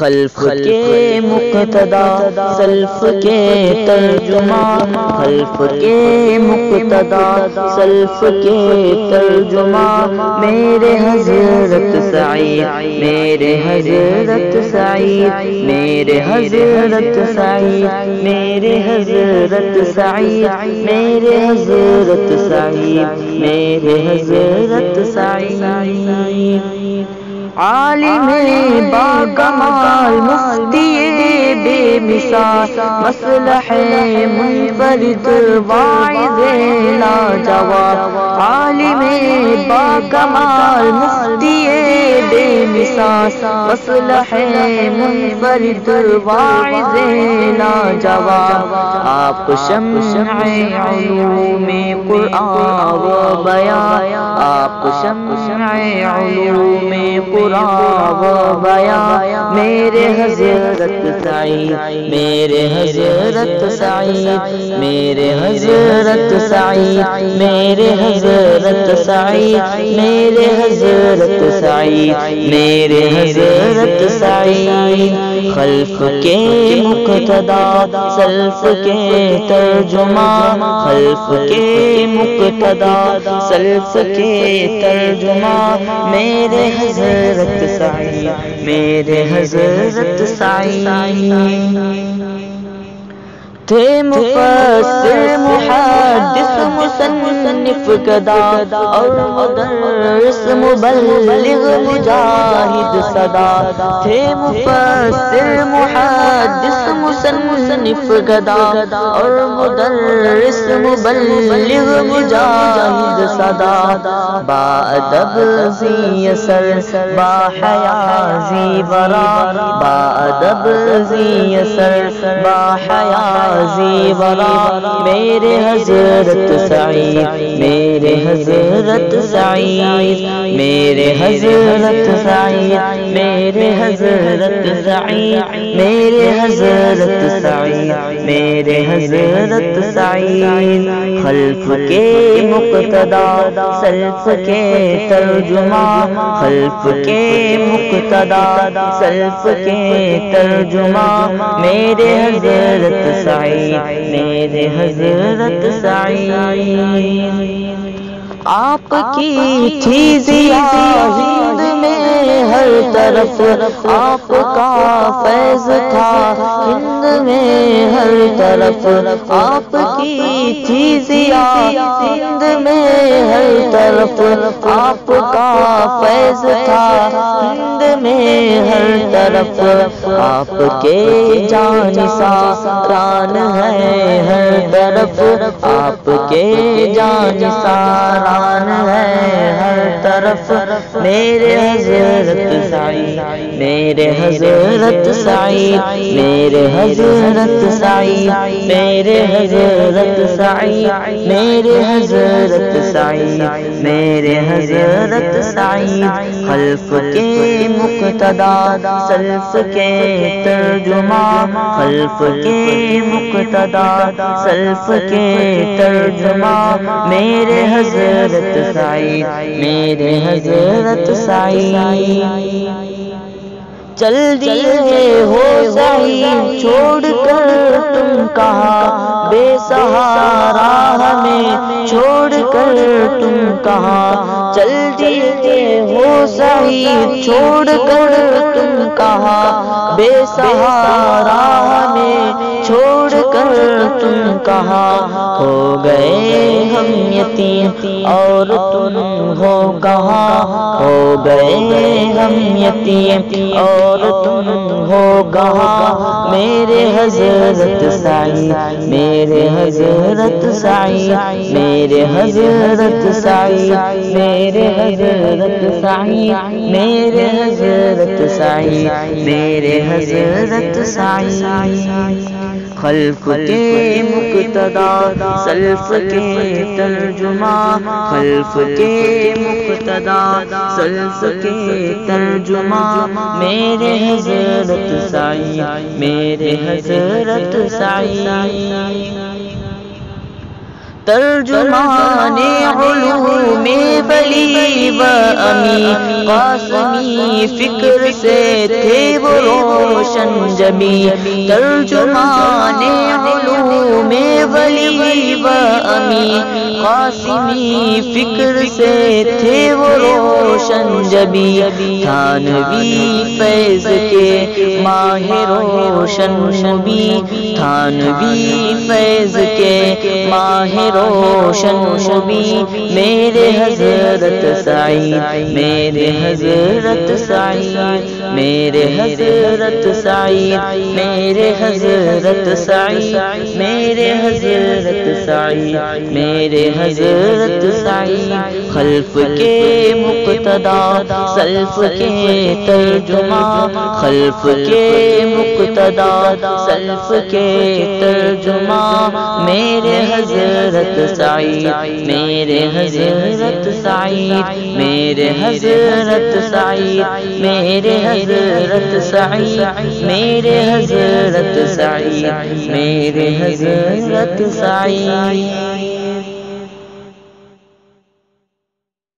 خلف کے مقتدا سلف کے ترجمہ، خلف کے مقتدا سلف کے ترجمہ، میرے حضرت سعید، میرے حضرت سعید، میرے حضرت سعید، میرے حضرت سعید، میرے حضرت سعید، میرے حضرت سعید، عالم باکمال مفتی بے مثال، مصلح منفرد واعظ لاجواب، عالم باکمال مفتی بے مثال، مصلح منفرد واعظ لاجواب، آپ شمع علوم قرآن و بیان، آپ شمع علوم قرآن و بیان، میرے حضرت سعید، میرے حضرت سعید، میرے حضرت سعید، میرے حضرت سعید، میرے حضرت سعید، میرے حضرت سعید، خلف کے مقتدا سلف کے ترجمہ، خلف کے مقتدا سلف کے ترجمہ، میرے حضرت سعید، میرے حضرت سعید، تھے مفسر محدث مصنف گدا اور مدرس مبلغ مجاہد صدا، تھے مفسر محدث مصنف گدا اور مدرس مبلغ مجاہد صدا، با ادب ذی اثر با حیا ذی ورا، با ادب ذی اثر با حیا ذی ورا، میرے حضرت سعید، میرے حضرت سعید، میرے حضرت سعید، میرے حضرت سعید، میرے حضرت سعید، میرے حضرت سعید، خلف کے مقتدا سلف کے ترجمہ، خلف کے مقتدا سلف کے ترجمہ، میرے حضرت سعید، میرے حضرت سعید، آپ کی تھی ضیا ہند میں ہر طرف، آپ کا فیض تھا ہند میں ہر طرف، آپ کی تھی ضیا ہند میں ہر طرف، آپ کا فیض تھا ہند میں ہر طرف، آپ کے جانثاران ہیں ہر طرف، آپ کے جانثاران ہے ہر طرف، میرے حضرت سعید، میرے حضرت سعید، میرے حضرت سعید، میرے حضرت سعید، میرے حضرت سعید، میرے حضرت سعید، خلف کے مقتدا سلف کے ترجمہ، خلف کے مقتدا سلف کے ترجمہ، میرے حضرت سعید، میرے حضرت سعید، چل دیے ہو سعید چھوڑ کر تم کہاں، بے سہارا ہمیں چھوڑ کر تم کہاں، چل دیے ہو سعید چھوڑ کر تم کہاں، بے سہارا ہمیں چھوڑ کر تم کہاں، ہو گئے ہم یتیم اور تم ہو کہاں، ہو گئے ہم یتیم اور تم ہو کہاں، میرے حضرت سعید، میرے حضرت سعید، میرے حضرت سعید، میرے حضرت سعید، میرے حضرت سعید، میرے حضرت سعید، خلف کے مقتدا سلف کے ترجمہ، خلف کے مقتدا سلف کے ترجمہ، میرے حضرت سعید، میرے حضرت سعید، ترجمان علوم ولی و امی قاسمی فکر سے تھے وہ روشن جبی ترجمان علوم ولی و امی قاسمی فکر سے تھے وہ روشن جبی تھانوی فیض کے ماہ روشن نبی تھانوی فیض کے ماہ روشن نبی میرے حضرت سعید میرے حضرت سعید میرے حضرت سعید میرے حضرت سعید میرے حضرت سعید میرے حضرت سعید خلف کے مقتدا سلف کے ترجمہ خلف کے مقتدا سلف کے ترجمہ میرے حضرت سعید میرے حضرت سعید میرے حضرت سعید میرے حضرت سعید میرے حضرت سعید میرے حضرت سعید